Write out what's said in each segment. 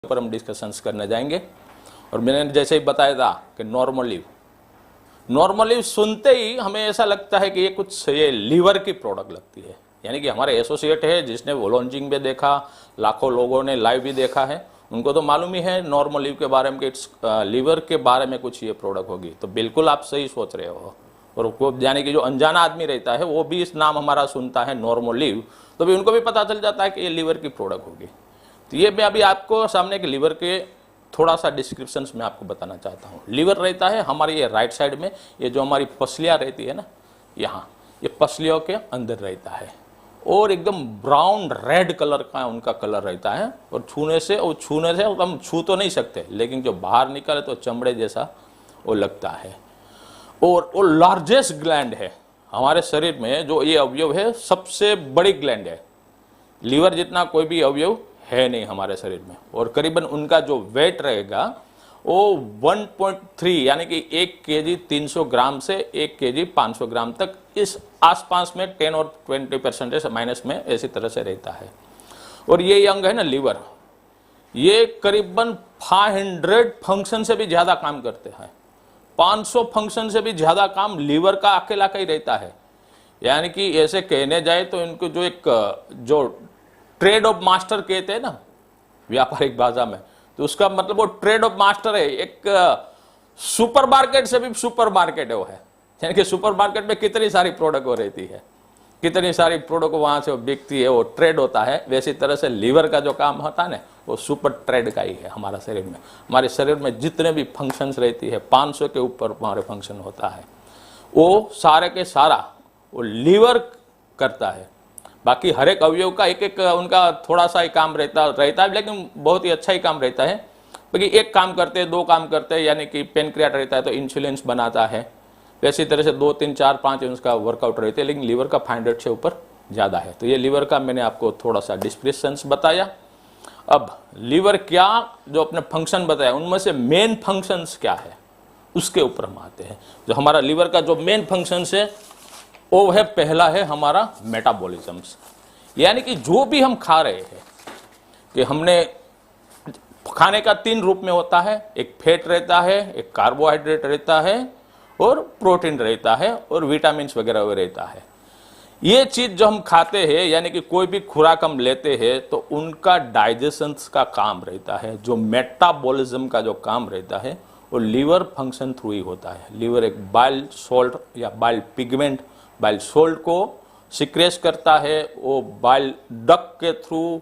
पर हम डिस्कशंस करने जाएंगे। और मैंने जैसे ही बताया था कि नॉर्मल लीव सुनते ही हमें ऐसा लगता है कि ये लीवर की प्रोडक्ट लगती है। यानी कि हमारे एसोसिएट है जिसने वो लॉन्चिंग में देखा, लाखों लोगों ने लाइव भी देखा है, उनको तो मालूम ही है नॉर्मल लीव के बारे में कि लीवर के बारे में कुछ ये प्रोडक्ट होगी। तो बिल्कुल आप सही सोच रहे हो। और वो यानी कि जो अनजाना आदमी रहता है वो भी इस नाम हमारा सुनता है नॉर्मल लीव, तो भी उनको भी पता चल जाता है कि ये लीवर की प्रोडक्ट होगी। तो ये मैं अभी आपको सामने के लीवर के थोड़ा सा डिस्क्रिप्शन में आपको बताना चाहता हूँ। लीवर रहता है हमारी ये राइट साइड में, ये जो हमारी पसलियाँ रहती है ना, यहाँ ये पसलियों के अंदर रहता है और एकदम ब्राउन रेड कलर का उनका कलर रहता है। और छूने से हम छू तो नहीं सकते, लेकिन जो बाहर निकले तो चमड़े जैसा वो लगता है। और वो लार्जेस्ट ग्लैंड है हमारे शरीर में, जो ये अवयव है सबसे बड़ी ग्लैंड है। लीवर जितना कोई भी अवयव है नहीं हमारे शरीर में। और करीबन उनका जो वेट रहेगा वो 1.3 यानी कि 1 केजी 300 ग्राम से 1 केजी 500 ग्राम तक इस आसपास में 10 और 20% माइनस में ऐसी तरह से रहता है। और ये अंग है ना लीवर, ये करीबन 500 फंक्शन से भी ज्यादा काम करते हैं। 500 फंक्शन से भी ज्यादा काम लीवर का अकेला का ही रहता है। यानी कि ऐसे कहने जाए तो इनको जो ट्रेड ऑफ मास्टर कहते हैं ना व्यापारिक भाषा में, तो उसका मतलब वो ट्रेड ऑफ मास्टर है। एक सुपर मार्केट से भी सुपर मार्केट है वो है। यानी कि सुपर मार्केट में कितनी सारी प्रोडक्ट हो रहती है, कितनी सारी प्रोडक्ट वहां से वो बिकती है, वो ट्रेड होता है। वैसी तरह से लीवर का जो काम होता है ना, वो सुपर ट्रेड का ही है हमारा शरीर में। हमारे शरीर में जितने भी फंक्शंस रहती है 500 के ऊपर हमारे फंक्शन होता है, वो सारे के सारा वो लीवर करता है। बाकी हर एक अवयव का एक उनका थोड़ा सा ही काम रहता है, लेकिन बहुत ही अच्छा ही काम रहता है। बाकी एक काम करते हैं, 2 काम करते हैं। यानी कि पेनक्रियाट रहता है तो इंसुलिन बनाता है, वैसी तरह से 2, 3, 4, 5 उसका वर्कआउट रहते हैं। लेकिन लीवर का 500 से ऊपर ज़्यादा है। तो ये लीवर का मैंने आपको थोड़ा सा डिस्क्रिप्शंस बताया। अब लीवर क्या जो अपने फंक्शन बताया, उनमें से मेन फंक्शंस क्या है उसके ऊपर हम आते हैं। जो हमारा लीवर का जो मेन फंक्शंस है वो है, पहला है हमारा मेटाबॉलिज्म्स। यानी कि जो भी हम खा रहे हैं, कि हमने खाने का 3 रूप में होता है, एक फैट रहता है, एक कार्बोहाइड्रेट रहता है और प्रोटीन रहता है और विटामिन वगैरह रहता है। ये चीज जो हम खाते हैं, यानी कि कोई भी खुराक हम लेते हैं तो उनका डाइजेशन का काम रहता है। जो मेटाबॉलिज्म का जो काम रहता है वो लीवर फंक्शन थ्रू ही होता है। लीवर एक बाइल सॉल्ट या बाइल पिगमेंट, बाइल सोल्ट को सिक्रेट करता है। वो बाइल डक्ट के थ्रू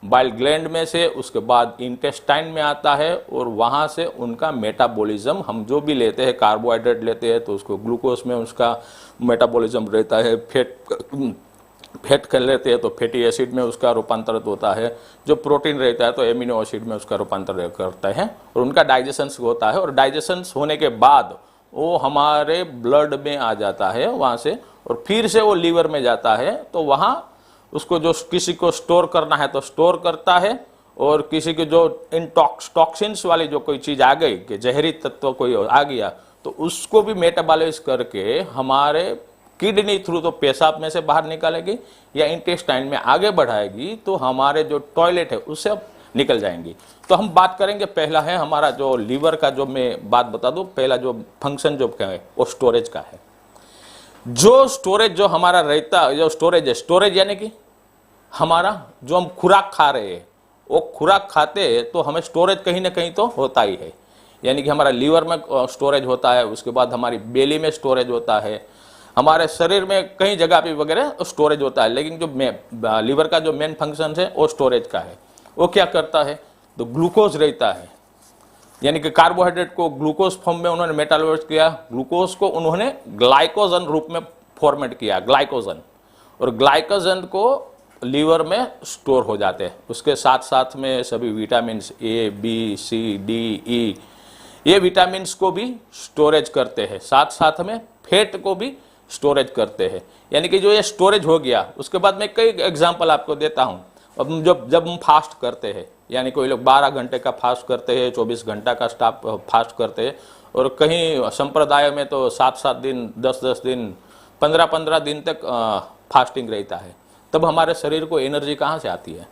बाइल ग्लैंड में से उसके बाद इंटेस्टाइन में आता है और वहाँ से उनका मेटाबॉलिज्म, हम जो भी लेते हैं कार्बोहाइड्रेट लेते हैं तो उसको ग्लूकोज में उसका मेटाबॉलिज्म रहता है। फैट कर लेते हैं तो फैटी एसिड में उसका रूपांतरित होता है। जो प्रोटीन रहता है तो एमिनो एसिड में उसका रूपांतरण करता है और उनका डाइजेशन होता है। और डाइजेशन होने के बाद वो हमारे ब्लड में आ जाता है वहाँ से, और फिर से वो लीवर में जाता है। तो वहाँ उसको जो किसी को स्टोर करना है तो स्टोर करता है, और किसी के जो इन टॉक्सिन्स वाली जो कोई चीज़ आ गई, कि जहरी तत्व कोई आ गया, तो उसको भी मेटाबॉलाइज करके हमारे किडनी थ्रू तो पेशाब में से बाहर निकालेगी या इंटेस्टाइन में आगे बढ़ाएगी, तो हमारे जो टॉयलेट है उससे निकल जाएंगी। तो हम बात करेंगे, पहला है हमारा जो लीवर का, जो मैं बात बता दूं, पहला जो फंक्शन जो क्या है वो स्टोरेज का है। जो स्टोरेज जो हमारा रहता है, जो स्टोरेज है, स्टोरेज यानी कि हमारा जो हम खुराक खा रहे हैं, वो खुराक खाते हैं तो हमें स्टोरेज कहीं ना कहीं तो होता ही है। यानी कि हमारा लीवर में स्टोरेज होता है, उसके बाद हमारी बेली में स्टोरेज होता है, हमारे शरीर में कई जगह पे वगैरह स्टोरेज होता है। लेकिन जो लीवर का जो मेन फंक्शन है वो स्टोरेज का है। वो क्या करता है, तो ग्लूकोज रहता है, यानी कि कार्बोहाइड्रेट को ग्लूकोज फॉर्म में उन्होंने मेटाबॉलाइज किया, ग्लूकोज को उन्होंने ग्लाइकोजन रूप में फॉर्मेट किया, ग्लाइकोजन, और ग्लाइकोजन को लीवर में स्टोर हो जाते हैं। उसके साथ साथ में सभी vitamin A, B, C, D, E, ये विटामिन को भी स्टोरेज करते हैं। साथ साथ में फैट को भी स्टोरेज करते हैं। यानी कि जो ये स्टोरेज हो गया, उसके बाद मैं कई एग्जाम्पल आपको देता हूँ। अब जब हम फास्ट करते हैं, यानी कोई लोग 12 घंटे का फास्ट करते हैं, 24 घंटा का स्टाफ फास्ट करते हैं, और कहीं संप्रदाय में तो 7-7 दिन, 10-10 दिन, 15-15 दिन तक फास्टिंग रहता है। तब हमारे शरीर को एनर्जी कहाँ से आती है?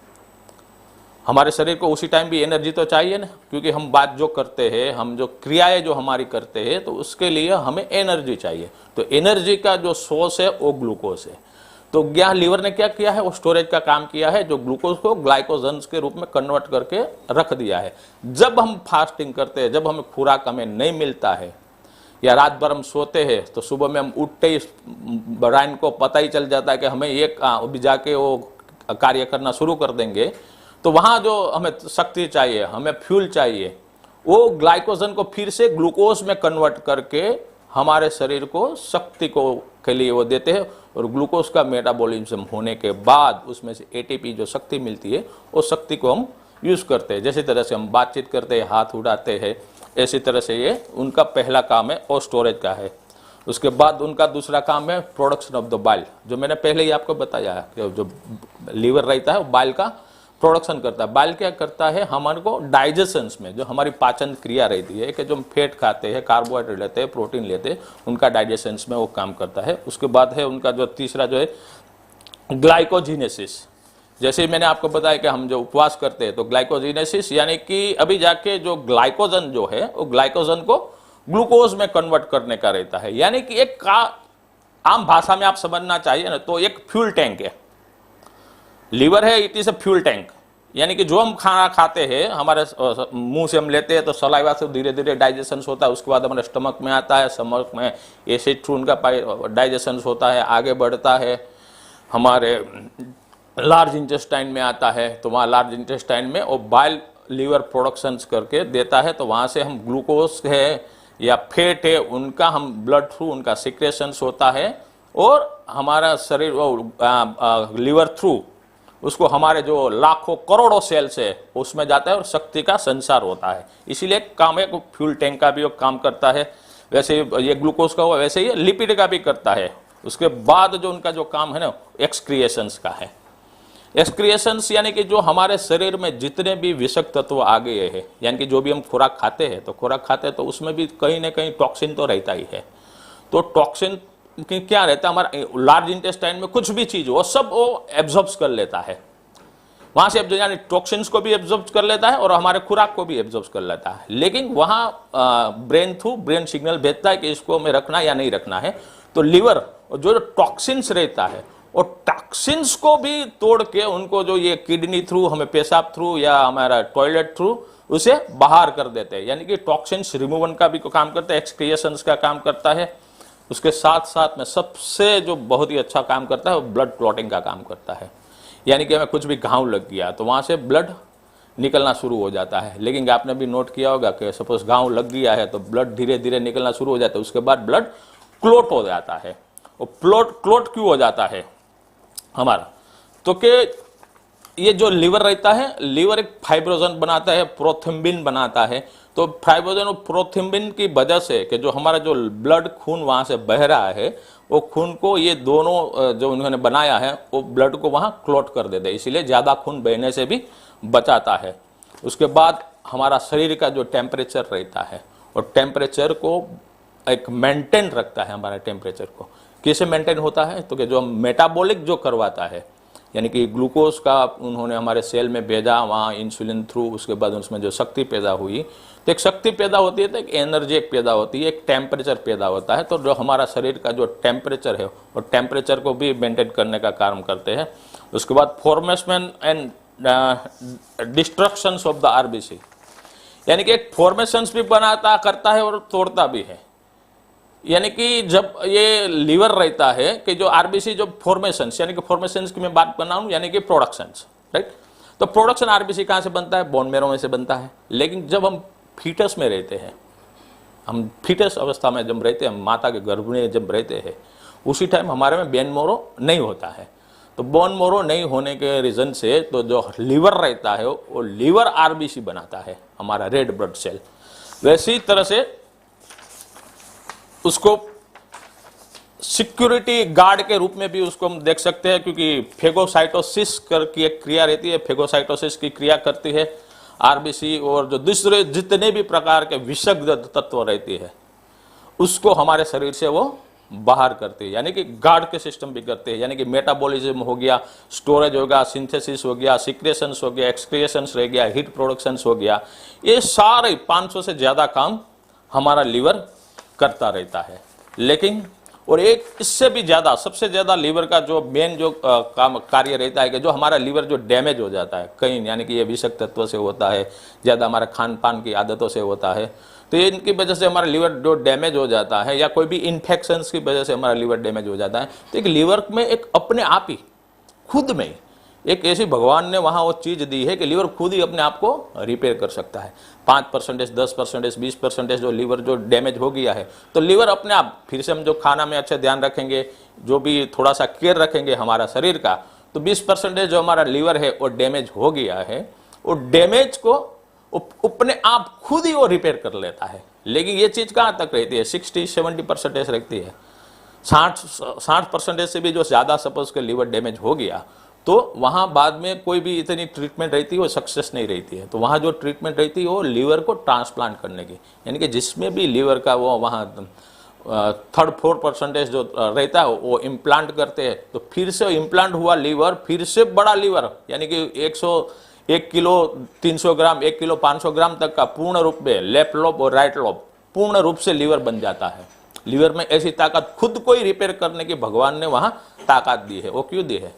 हमारे शरीर को उसी टाइम भी एनर्जी तो चाहिए ना, क्योंकि हम बात जो करते हैं, हम जो क्रियाएं जो हमारी करते हैं, तो उसके लिए हमें एनर्जी चाहिए। तो एनर्जी का जो सोर्स है वो ग्लूकोज है। तो यहाँ लीवर ने क्या किया है, वो स्टोरेज का काम किया है, जो ग्लूकोज को ग्लाइकोजन्स के रूप में कन्वर्ट करके रख दिया है। जब हम फास्टिंग करते हैं, जब हमें खुराक हमें नहीं मिलता है, या रात भर हम सोते हैं, तो सुबह में हम उठते ही ब्रेन को पता ही चल जाता है कि हमें ये अभी जाके वो कार्य करना शुरू कर देंगे। तो वहाँ जो हमें शक्ति चाहिए, हमें फ्यूल चाहिए, वो ग्लाइकोजन को फिर से ग्लूकोज में कन्वर्ट करके हमारे शरीर को शक्ति को के लिए वो देते हैं। और ग्लूकोज का मेटाबॉलिज्म होने के बाद उसमें से एटीपी जो शक्ति मिलती है, उस शक्ति को हम यूज़ करते हैं। जैसे तरह से हम बातचीत करते हैं, हाथ उड़ाते हैं, इसी तरह से ये उनका पहला काम है और स्टोरेज का है। उसके बाद उनका दूसरा काम है प्रोडक्शन ऑफ द बाइल, जो मैंने पहले ही आपको बताया है कि जो लीवर रहता है वो बाइल का प्रोडक्शन करता है। बाइल क्या करता है, हमारे को डाइजेशंस में जो हमारी पाचन क्रिया रहती है, कि जो हम फैट खाते हैं, कार्बोहाइड्रेट लेते हैं, प्रोटीन लेते हैं, उनका डाइजेशंस में वो काम करता है। उसके बाद है उनका जो तीसरा जो है ग्लाइकोजिनेसिस। जैसे मैंने आपको बताया कि हम जो उपवास करते हैं, तो ग्लाइकोजिनेसिस यानी कि अभी जाके जो ग्लाइकोजन जो है, वो ग्लाइकोजन को ग्लूकोज में कन्वर्ट करने का रहता है। यानी कि एक आम भाषा में आप समझना चाहिए ना, तो एक फ्यूल टैंक है लीवर है, it is a fuel tank. यानी कि जो हम खाना खाते हैं, हमारे मुंह से हम लेते हैं, तो सलाइवा से धीरे धीरे डाइजेशन होता है, उसके बाद हमारे स्टमक में आता है, स्टमक में एसिड थ्रू उनका डाइजेशन होता है, आगे बढ़ता है, हमारे लार्ज इंटेस्टाइन में आता है। तो वहाँ लार्ज इंटेस्टाइन में वो बाइल लीवर प्रोडक्शंस करके देता है। तो वहाँ से हम ग्लूकोज है या फैट है, उनका हम ब्लड थ्रू उनका सिक्रेशंस होता है, और हमारा शरीर लीवर थ्रू उसको हमारे जो लाखों करोड़ों सेल्स है उसमें जाता है और शक्ति का संचार होता है। इसीलिए काम है, फ्यूल टैंक का भी वो काम करता है। वैसे ये ग्लूकोज का हुआ, वैसे ही लिपिड का भी करता है। उसके बाद जो उनका जो काम है ना, एक्सक्रिएशंस का है। एक्सक्रिएशंस यानी कि जो हमारे शरीर में जितने भी विषाक्त तत्व आ गए हैं, यानी कि जो भी हम खुराक खाते हैं, तो खुराक खाते हैं तो उसमें भी कहीं ना कहीं टॉक्सिन तो रहता ही है। तो टॉक्सिन क्या रहता है, हमारा लार्ज इंटेस्टाइन में कुछ भी चीज वो सब वो एब्जॉर्ब कर लेता है। वहां से यानी टॉक्सिन्स को भी एब्जॉर्ब कर लेता है और हमारे खुराक को भी एब्जॉर्ब कर लेता है। लेकिन वहां ब्रेन थ्रू ब्रेन सिग्नल भेजता है कि इसको हमें रखना या नहीं रखना है। तो लीवर जो टॉक्सिन्स रहता है, और टॉक्सिन्स को भी तोड़ के उनको जो ये किडनी थ्रू, हमें पेशाब थ्रू या हमारा टॉयलेट थ्रू उसे बाहर कर देते हैं। यानी कि टॉक्सिन्स रिमूवन का भी काम करता है, एक्सक्रिएशंस का काम करता है। उसके साथ साथ में सबसे जो बहुत ही अच्छा काम करता है वो ब्लड क्लॉटिंग का काम करता है। यानी कि हमें कुछ भी घाव लग गया तो वहाँ से ब्लड निकलना शुरू हो जाता है। लेकिन आपने भी नोट किया होगा कि सपोज घाव लग गया है तो ब्लड धीरे धीरे निकलना शुरू हो जाता है, उसके बाद ब्लड क्लोट हो जाता है। और क्लोट क्यों हो जाता है हमारा, तो कि ये जो लीवर रहता है, लीवर एक फाइब्रोजन बनाता है, प्रोथ्रोम्बिन बनाता है। तो फाइब्रोजन और प्रोथ्रोम्बिन की वजह से कि जो हमारा जो ब्लड खून वहाँ से बह रहा है, वो खून को ये दोनों जो उन्होंने बनाया है वो ब्लड को वहाँ क्लॉट कर देते हैं, इसीलिए ज़्यादा खून बहने से भी बचाता है। उसके बाद हमारा शरीर का जो टेम्परेचर रहता है, और टेम्परेचर को एक मेंटेन रखता है। हमारा टेम्परेचर को कैसे मेंटेन होता है, तो कि जो मेटाबॉलिक जो करवाता है, यानी कि ग्लूकोज का उन्होंने हमारे सेल में भेजा, वहाँ इंसुलिन थ्रू, उसके बाद उसमें जो शक्ति पैदा हुई, तो एक शक्ति पैदा होती है, तो एक एनर्जी एक पैदा होती है, एक टेम्परेचर पैदा होता है। तो जो हमारा शरीर का जो टेम्परेचर है, और टेम्परेचर को भी मेंटेन करने का काम करते हैं। उसके बाद formation and destructions of the RBC, यानी कि एक फॉर्मेशंस भी बनाता करता है और तोड़ता भी है। यानी कि जब ये लीवर रहता है कि जो आरबीसी जो फॉर्मेशंस, यानी कि फॉर्मेशंस की मैं बात बनाऊं, यानी कि प्रोडक्शंस, राइट। तो प्रोडक्शन आरबीसी कहाँ से बनता है, बोन मैरो में से बनता है। लेकिन जब हम फीटस में रहते हैं, हम फीटस अवस्था में जब रहते हैं, माता के गर्भ में जब रहते हैं, उसी टाइम हमारे में बोन मैरो नहीं होता है। तो बोन मैरो नहीं होने के रीजन से तो जो लीवर रहता है वो लीवर आरबीसी बनाता है, हमारा रेड ब्लड सेल। वैसी तरह से उसको सिक्योरिटी गार्ड के रूप में भी उसको हम देख सकते हैं, क्योंकि फेगोसाइटोसिस की एक क्रिया रहती है, फेगोसाइटोसिस की क्रिया करती है आरबीसी, और जो दूसरे जितने भी प्रकार के विषाक्त तत्व रहती है उसको हमारे शरीर से वो बाहर करती है, यानी कि गार्ड के सिस्टम भी करते हैं, यानी कि मेटाबॉलिज्म हो गया, स्टोरेज हो गया, सिंथेसिस हो गया, सिक्रेशंस हो गया, एक्सक्रिएशंस रह गया, हीट प्रोडक्शंस हो गया, ये सारे 500 से ज़्यादा काम हमारा लीवर करता रहता है। लेकिन और एक इससे भी ज़्यादा, सबसे ज़्यादा लीवर का जो मेन जो काम कार्य रहता है कि जो हमारा लीवर जो डैमेज हो जाता है कहीं, यानी कि ये विषाक्त तत्व से होता है, ज़्यादा हमारे खान पान की आदतों से होता है, तो इनकी वजह से हमारा लीवर जो डैमेज हो जाता है, या कोई भी इन्फेक्शंस की वजह से हमारा लीवर डैमेज हो जाता है, तो एक लीवर में एक अपने आप ही खुद में ही एक ऐसी भगवान ने वहाँ वो चीज़ दी है कि लीवर खुद ही अपने आप को रिपेयर कर सकता है। 5%, 10%, 20% जो लीवर जो डैमेज हो गया है, तो लीवर अपने आप फिर से, हम जो खाना में अच्छा ध्यान रखेंगे, जो भी थोड़ा सा केयर रखेंगे हमारा शरीर का, तो 20% जो हमारा लीवर है वो डैमेज हो गया है, वो डैमेज को अपने आप खुद ही वो रिपेयर कर लेता है। लेकिन ये चीज़ कहाँ तक रहती है? 60-70% रहती है। 60% से भी जो ज़्यादा सपोज के लीवर डैमेज हो गया, तो वहाँ बाद में कोई भी इतनी ट्रीटमेंट रहती है वो सक्सेस नहीं रहती है। तो वहाँ जो ट्रीटमेंट रहती है वो लीवर को ट्रांसप्लांट करने की, यानी कि जिसमें भी लीवर का वो वहाँ 3-4% जो रहता है वो इम्प्लांट करते हैं, तो फिर से इम्प्लांट हुआ लीवर फिर से बड़ा लीवर, यानी कि 1 किलो 300 ग्राम, 1 किलो 500 ग्राम तक का पूर्ण रूप में लेफ्ट लोब और राइट लोब पूर्ण रूप से लीवर बन जाता है। लीवर में ऐसी ताकत खुद को ही रिपेयर करने की भगवान ने वहाँ ताकत दी है। वो क्यों दी है?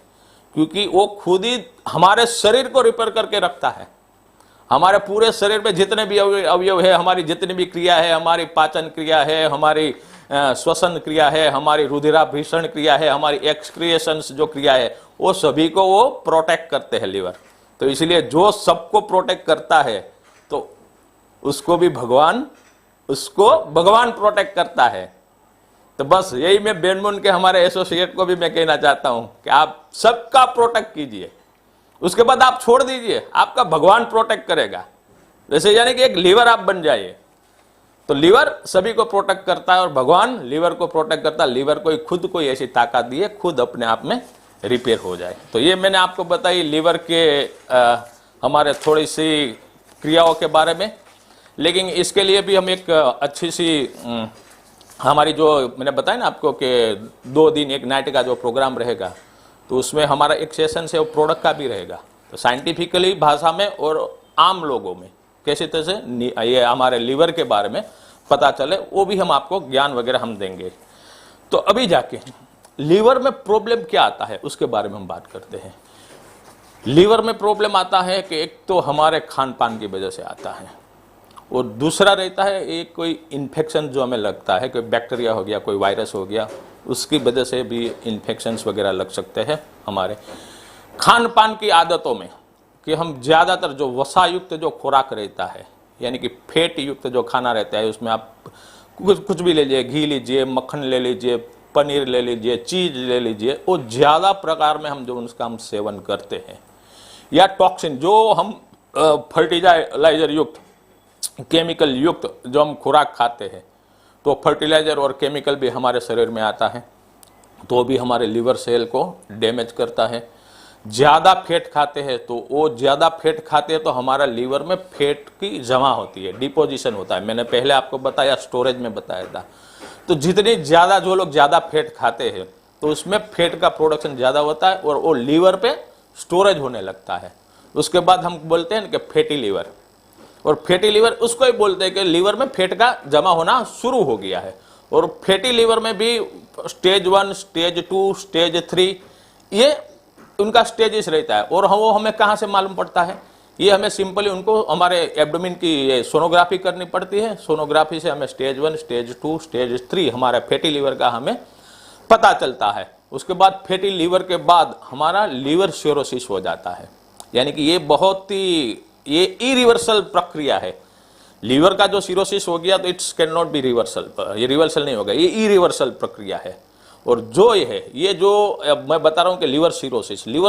क्योंकि वो खुद ही हमारे शरीर को रिपेयर करके रखता है। हमारे पूरे शरीर में जितने भी अवयव है, हमारी जितनी भी क्रिया है, हमारी पाचन क्रिया है, हमारी श्वसन क्रिया है, हमारी रुधिराभिसरण क्रिया है, हमारी एक्सक्रिएशंस जो क्रिया है, वो सभी को वो प्रोटेक्ट करते हैं लीवर। तो इसलिए जो सबको प्रोटेक्ट करता है, तो उसको भगवान प्रोटेक्ट करता है। तो बस यही मैं बेनमुन के हमारे एसोसिएट को भी मैं कहना चाहता हूं कि आप सबका प्रोटेक्ट कीजिए, उसके बाद आप छोड़ दीजिए, आपका भगवान प्रोटेक्ट करेगा। वैसे यानी कि एक लीवर आप बन जाइए, तो लीवर सभी को प्रोटेक्ट करता है और भगवान लीवर को प्रोटेक्ट करता है। लीवर को खुद कोई ऐसी ताकत दी है, खुद अपने आप में रिपेयर हो जाए। तो ये मैंने आपको बताई लीवर के हमारे थोड़ी सी क्रियाओं के बारे में। लेकिन इसके लिए भी हम एक अच्छी सी हमारी जो मैंने बताया ना आपको कि 2 दिन 1 नाइट का जो प्रोग्राम रहेगा, तो उसमें हमारा एक सेशन से वो प्रोडक्ट का भी रहेगा। तो साइंटिफिकली भाषा में और आम लोगों में कैसे तरह से ये हमारे लीवर के बारे में पता चले, वो भी हम आपको ज्ञान वगैरह हम देंगे। तो अभी जाके लीवर में प्रॉब्लम क्या आता है उसके बारे में हम बात करते हैं। लीवर में प्रॉब्लम आता है कि एक तो हमारे खान पान की वजह से आता है, और दूसरा रहता है एक कोई इन्फेक्शन जो हमें लगता है, कोई बैक्टीरिया हो गया, कोई वायरस हो गया, उसकी वजह से भी इन्फेक्शंस वगैरह लग सकते हैं। हमारे खान पान की आदतों में कि हम ज़्यादातर जो वसायुक्त जो खुराक रहता है, यानी कि फैट युक्त जो खाना रहता है, उसमें आप कुछ भी ले लीजिए, घी लीजिए, मक्खन ले लीजिए, पनीर ले लीजिए, चीज़ ले लीजिए, वो ज़्यादा प्रकार में हम जो उसका हम सेवन करते हैं, या टॉक्सिन जो हम फर्टिलाइजर युक्त, केमिकल युक्त जो हम खुराक खाते हैं, तो फर्टिलाइजर और केमिकल भी हमारे शरीर में आता है, तो भी हमारे लिवर सेल को डैमेज करता है। ज़्यादा फैट खाते हैं, तो वो ज़्यादा फैट खाते हैं तो हमारा लीवर में फैट की जमा होती है, डिपोजिशन होता है। मैंने पहले आपको बताया, स्टोरेज में बताया था। तो जितनी ज़्यादा जो लोग ज़्यादा फैट खाते हैं, तो उसमें फैट का प्रोडक्शन ज़्यादा होता है और वो लीवर पे स्टोरेज होने लगता है। उसके बाद हम बोलते हैं कि फैटी लीवर, और फैटी लीवर उसको ही बोलते हैं कि लीवर में फैट का जमा होना शुरू हो गया है। और फैटी लीवर में भी स्टेज 1, स्टेज 2, स्टेज 3, ये उनका स्टेजेस रहता है। और वो हमें कहाँ से मालूम पड़ता है? ये हमें सिंपली उनको हमारे एब्डोमेन की सोनोग्राफी करनी पड़ती है। सोनोग्राफी से हमें स्टेज 1, स्टेज 2, स्टेज 3 हमारा फैटी लीवर का हमें पता चलता है। उसके बाद फैटी लीवर के बाद हमारा लीवर सिरोसिस हो जाता है, यानी कि ये बहुत ही ये इरिवर्सल प्रक्रिया है। लीवर का जो सिरोसिस हो गया तो it's can not be reversal, ये रिवर्सल नहीं होगा, ये इरिवर्सल प्रक्रिया है। और जो ये जो मैं बता रहा हूँ कि लीवर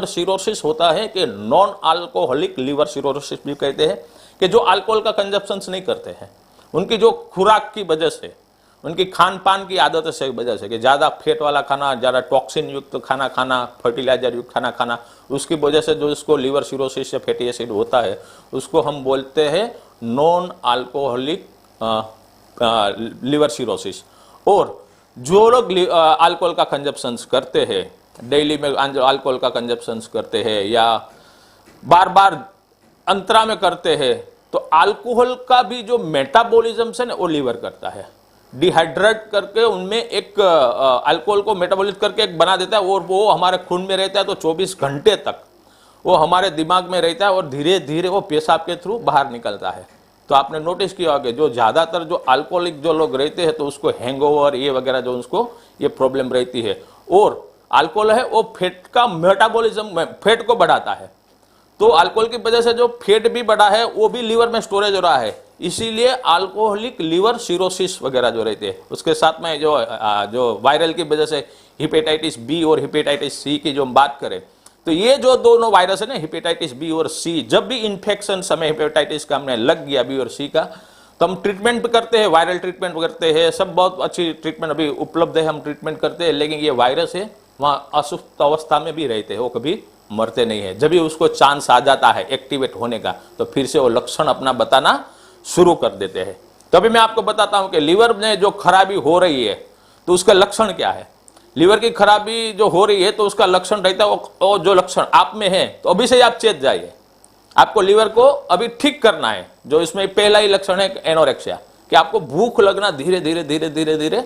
सिरोसिस होता है कि नॉन अल्कोहलिक लीवर सिरोसिस भी कहते हैं, कि जो अल्कोहल का कंजप्शन नहीं करते हैं, उनकी जो खुराक की वजह से, उनकी खान पान की आदत से वजह से, कि ज़्यादा फैट वाला खाना, ज़्यादा टॉक्सिन युक्त खाना खाना, फर्टिलाइजर युक्त खाना खाना, उसकी वजह से जो इसको लीवर सिरोसिस या फैटी एसिड होता है, उसको हम बोलते हैं नॉन अल्कोहलिक लीवर सिरोसिस। और जो लोग अल्कोहल का कंजप्शन करते हैं, डेली में अल्कोहल का कंजप्शन करते हैं या बार बार अंतरा में करते हैं, तो अल्कोहल का भी जो मेटाबॉलिज्म है ना वो लीवर करता है। डिहाइड्रेट करके उनमें एक अल्कोहल को मेटाबॉलिज करके एक बना देता है और वो हमारे खून में रहता है, तो 24 घंटे तक वो हमारे दिमाग में रहता है और धीरे धीरे वो पेशाब के थ्रू बाहर निकलता है। तो आपने नोटिस किया होगा जो ज़्यादातर जो अल्कोहलिक जो लोग रहते हैं तो उसको हैंगओवर ये वगैरह जो उसको ये प्रॉब्लम रहती है। और अल्कोहल है वो फैट का मेटाबॉलिज्म, फैट को बढ़ाता है। तो अल्कोहल की वजह से जो फैट भी बढ़ा है वो भी लीवर में स्टोरेज हो रहा है, इसीलिए अल्कोहलिक लीवर सिरोसिस वगैरह जो रहते हैं। उसके साथ में जो वायरल की वजह से हेपेटाइटिस बी और हेपेटाइटिस सी की जो हम बात करें, तो ये जो दोनों वायरस है ना, हेपेटाइटिस बी और सी, जब भी इन्फेक्शन समय हेपेटाइटिस का हमने लग गया बी और सी का, तो हम ट्रीटमेंट भी करते हैं, वायरल ट्रीटमेंट करते हैं, सब बहुत अच्छी ट्रीटमेंट अभी उपलब्ध है, हम ट्रीटमेंट करते हैं। लेकिन ये वायरस है वहाँ असुस्थ अवस्था में भी रहते हैं, वो कभी मरते नहीं है। जब भी उसको चांस आ जाता है एक्टिवेट होने का, तो फिर से वो लक्षण अपना बताना शुरू कर देते हैं। तभी मैं आपको बताता हूं कि लीवर में जो खराबी हो रही है तो उसका लक्षण क्या है। लीवर की खराबी जो हो रही है तो उसका लक्षण रहता है वो जो लक्षण आप में है, तो अभी से आप चेत जाइए, आपको लीवर को अभी ठीक करना है। जो इसमें पहला ही लक्षण है एनोरेक्सिया, कि आपको भूख लगना धीरे धीरे धीरे धीरे धीरे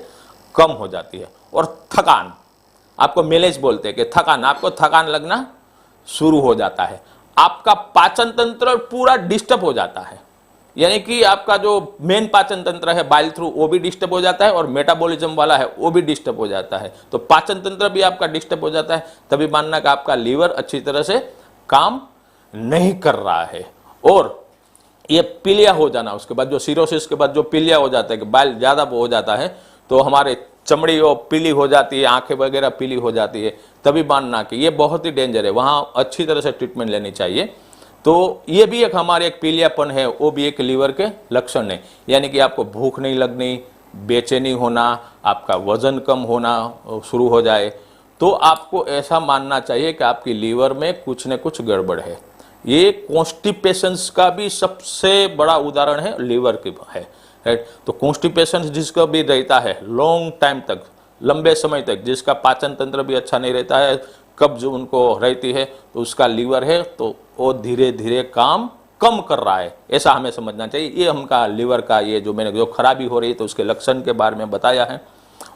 कम हो जाती है, और थकान, आपको मेलेज बोलते हैं कि थकान, आपको थकान लगना शुरू हो जाता है। आपका पाचन तंत्र पूरा डिस्टर्ब हो जाता है, यानी कि आपका जो मेन पाचन तंत्र है बाइल थ्रू वो भी डिस्टर्ब हो जाता है, और मेटाबॉलिज्म वाला है वो भी डिस्टर्ब हो जाता है। तो पाचन तंत्र भी आपका डिस्टर्ब हो जाता है, तभी मानना कि आपका लीवर अच्छी तरह से काम नहीं कर रहा है। और ये पीलिया हो जाना, उसके बाद जो सिरोसिस के बाद जो पीलिया हो जाता है कि बाइल ज्यादा हो जाता है, तो हमारे चमड़ी वो पीली हो जाती है, आंखें वगैरह पीली हो जाती है, तभी मानना कि ये बहुत ही डेंजर है, वहां अच्छी तरह से ट्रीटमेंट लेनी चाहिए। तो ये भी एक हमारे एक पीलियापन है, वो भी एक लीवर के लक्षण है। यानी कि आपको भूख नहीं लगनी, बेचैनी होना, आपका वजन कम होना शुरू हो जाए, तो आपको ऐसा मानना चाहिए कि आपकी लीवर में कुछ न कुछ गड़बड़ है। ये कॉन्स्टिपेशंस का भी सबसे बड़ा उदाहरण है लीवर की है, राइट। तो कॉन्स्टिपेशन जिसका भी रहता है लॉन्ग टाइम तक, लंबे समय तक, जिसका पाचन तंत्र भी अच्छा नहीं रहता है, कब्ज उनको रहती है, तो उसका लीवर है तो वो धीरे धीरे काम कम कर रहा है, ऐसा हमें समझना चाहिए। ये हमका लीवर का ये जो मैंने जो खराबी हो रही है तो उसके लक्षण के बारे में बताया है।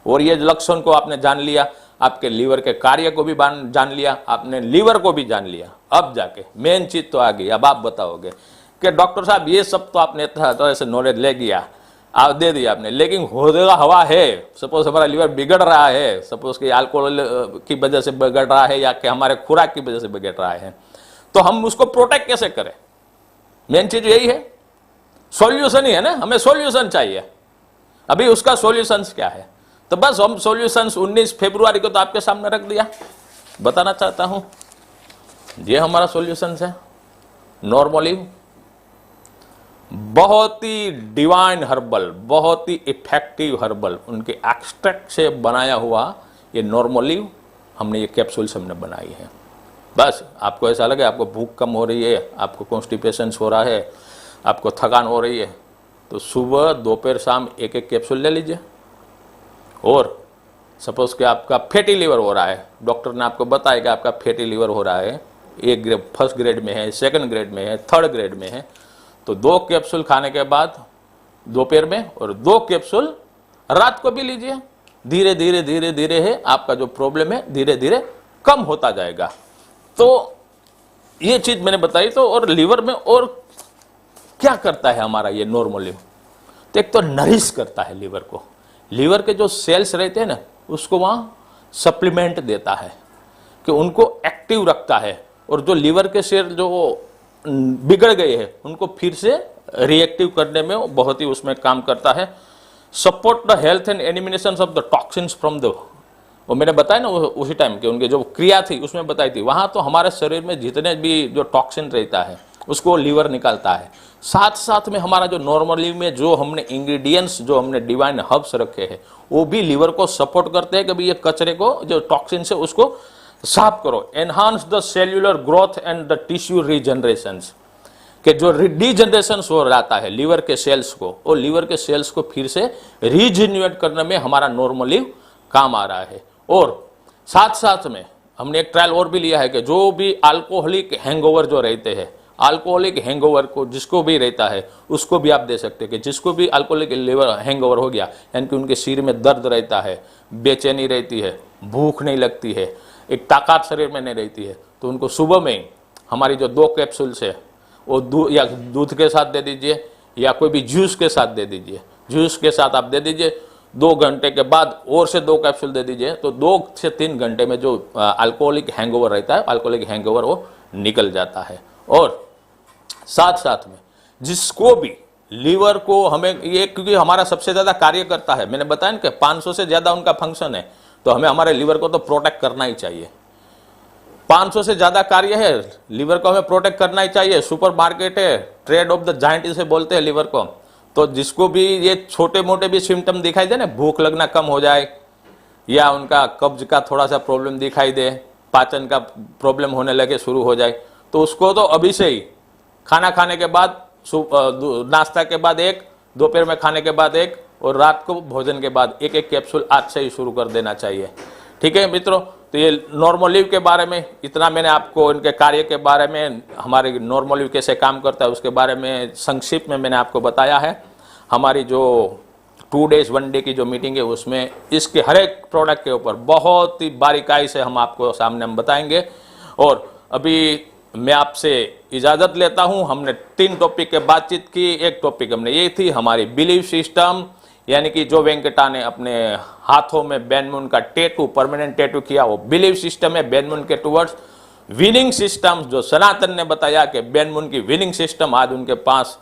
और ये लक्षण को आपने जान लिया, आपके लीवर के कार्य को भी जान लिया, आपने लीवर को भी जान लिया, अब जाके मेन चीज तो आ गई। अब आप बताओगे कि डॉक्टर साहब ये सब तो आपने तरह से नॉलेज ले गया, आप दे दिया आपने, लेकिन होगा हवा है। सपोज हमारा लीवर बिगड़ रहा है, सपोज कि अल्कोहल की वजह से बिगड़ रहा है या कि हमारे खुराक की वजह से बिगड़ रहा है, तो हम उसको प्रोटेक्ट कैसे करें? मेन चीज यही है, सॉल्यूशन ही है ना, हमें सॉल्यूशन चाहिए। अभी उसका सॉल्यूशन क्या है? तो बस हम सॉल्यूशन 19 फरवरी को तो आपके सामने रख दिया, बताना चाहता हूं ये हमारा सॉल्यूशन है। नॉर्मली बहुत ही डिवाइन हर्बल, बहुत ही इफेक्टिव हर्बल, उनके एक्सट्रैक्ट से बनाया हुआ ये नॉर्मली हमने ये कैप्सूल्स हमने बनाई है। बस आपको ऐसा लगे आपको भूख कम हो रही है, आपको कॉन्स्टिपेशन हो रहा है, आपको थकान हो रही है, तो सुबह दोपहर शाम एक एक कैप्सूल ले लीजिए। और सपोज कि आपका फैटी लीवर हो रहा है, डॉक्टर ने आपको बताया कि आपका फैटी लीवर हो रहा है, एक ग्रेड फर्स्ट ग्रेड में है, सेकंड ग्रेड में है, थर्ड ग्रेड में है, तो 2 कैप्सूल खाने के बाद दोपहर में और 2 कैप्सूल रात को भी लीजिए। धीरे धीरे धीरे धीरे है आपका जो प्रॉब्लम है धीरे धीरे कम होता जाएगा। तो ये चीज मैंने बताई। तो और लीवर में और क्या करता है हमारा ये नॉर्मली, तो एक तो नरिश करता है लीवर को, लीवर के जो सेल्स रहते हैं ना उसको वहां सप्लीमेंट देता है कि उनको एक्टिव रखता है, और जो लीवर के सेल जो बिगड़ गए हैं उनको फिर से रिएक्टिव करने में वो बहुत ही उसमें काम करता है। Support the health and elimination of the toxins from the, वो मैंने बताया ना उसी टाइम के उनके जो क्रिया थी उसमें बताई थी, वहां तो हमारे शरीर में जितने भी जो टॉक्सिन रहता है उसको लीवर निकालता है। साथ साथ में हमारा जो नॉर्मली में जो हमने इंग्रेडिएंट्स जो हमने डिवाइन हर्ब्स रखे हैं वो भी लीवर को सपोर्ट करते हैं कि भाई ये कचरे को जो टॉक्सिन से उसको साफ करो। Enhance the cellular growth and the tissue regeneration, कि जो डीजनरेशन हो जाता है लीवर के सेल्स को, और लीवर के सेल्स को फिर से रीजन्यूएट करने में हमारा नॉर्मली काम आ रहा है। और साथ साथ में हमने एक ट्रायल और भी लिया है कि जो भी अल्कोहलिक हैंगओवर जो रहते हैं, अल्कोहलिक हैंगओवर को जिसको भी रहता है उसको भी आप दे सकते हैं कि जिसको भी अल्कोहलिक लिवर हैंगओवर हो गया, यानी कि उनके शरीर में दर्द रहता है, बेचैनी रहती है, भूख नहीं लगती है, एक ताकत शरीर में नहीं रहती है, तो उनको सुबह में हमारी जो 2 कैप्सूल्स है वो दूध के साथ दे दीजिए या कोई भी जूस के साथ दे दीजिए। जूस के साथ आप दे दीजिए, 2 घंटे के बाद और से 2 कैप्सूल दे दीजिए, तो 2 से 3 घंटे में जो अल्कोहलिक हैंगओवर रहता है, अल्कोहलिक हैंगओवर वो निकल जाता है। और साथ साथ में जिसको भी लीवर को हमें ये, क्योंकि हमारा सबसे ज़्यादा कार्य करता है, मैंने बताया ना कि 500 से ज़्यादा उनका फंक्शन है, तो हमें हमारे लीवर को तो प्रोटेक्ट करना ही चाहिए। 500 से ज़्यादा कार्य है, लीवर को हमें प्रोटेक्ट करना ही चाहिए। सुपर मार्केट है, ट्रेड ऑफ द जायंट इसे बोलते हैं लीवर को। तो जिसको भी ये छोटे मोटे भी सिम्टम दिखाई दे ना, भूख लगना कम हो जाए या उनका कब्ज का थोड़ा सा प्रॉब्लम दिखाई दे, पाचन का प्रॉब्लम होने लगे शुरू हो जाए, तो उसको तो अभी से ही खाना खाने के बाद, नाश्ता के बाद 1, दोपहर में खाने के बाद 1 और रात को भोजन के बाद 1 कैप्सूल आज से ही शुरू कर देना चाहिए। ठीक है मित्रों, तो ये नॉर्मल लीव के बारे में इतना मैंने आपको, इनके कार्य के बारे में, हमारे नॉर्मल लीव कैसे काम करता है उसके बारे में संक्षिप्त में मैंने आपको बताया है। हमारी जो 2 डेज 1 डे की जो मीटिंग है उसमें इसके हर एक प्रोडक्ट के ऊपर बहुत ही बारीकाई से हम आपको सामने हम बताएंगे। और अभी मैं आपसे इजाज़त लेता हूं। हमने 3 टॉपिक के बातचीत की। एक टॉपिक हमने ये थी हमारी बिलीफ सिस्टम, यानी कि जो वेंकटा ने अपने हाथों में बैन मून का टैटू, परमानेंट टैटू किया, वो बिलीफ सिस्टम है बैन मून के टुवर्ड्स। विनिंग सिस्टम जो सनातन ने बताया कि बैन मून की विनिंग सिस्टम, आज उनके पास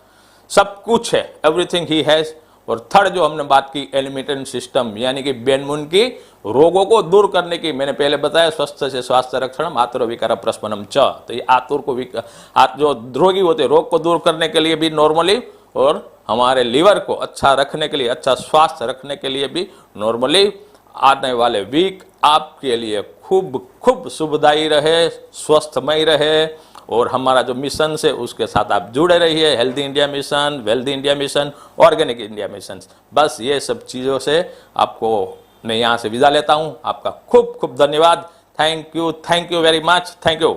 सब कुछ है, एवरीथिंग ही हैज। और थर्ड जो हमने बात की एलिमिनेशन सिस्टम, यानी कि बैन मून की रोगों को दूर करने की। मैंने पहले बताया स्वस्थ से स्वास्थ्य रक्षणम आतुर विकार प्रस्पनम च, तो ये आतुर को जो रोगी होते रोग को दूर करने के लिए भी नॉर्मली, और हमारे लीवर को अच्छा रखने के लिए, अच्छा स्वास्थ्य रखने के लिए भी नॉर्मली। आने वाले वीक आपके लिए खूब खूब शुभदायी रहे, स्वस्थमय रहे, और हमारा जो मिशन है उसके साथ आप जुड़े रहिए। Healthy India mission, wealthy India mission, organic India mission, बस ये सब चीज़ों से आपको मैं यहाँ से विदा लेता हूँ। आपका खूब खूब धन्यवाद। Thank you very much. Thank you.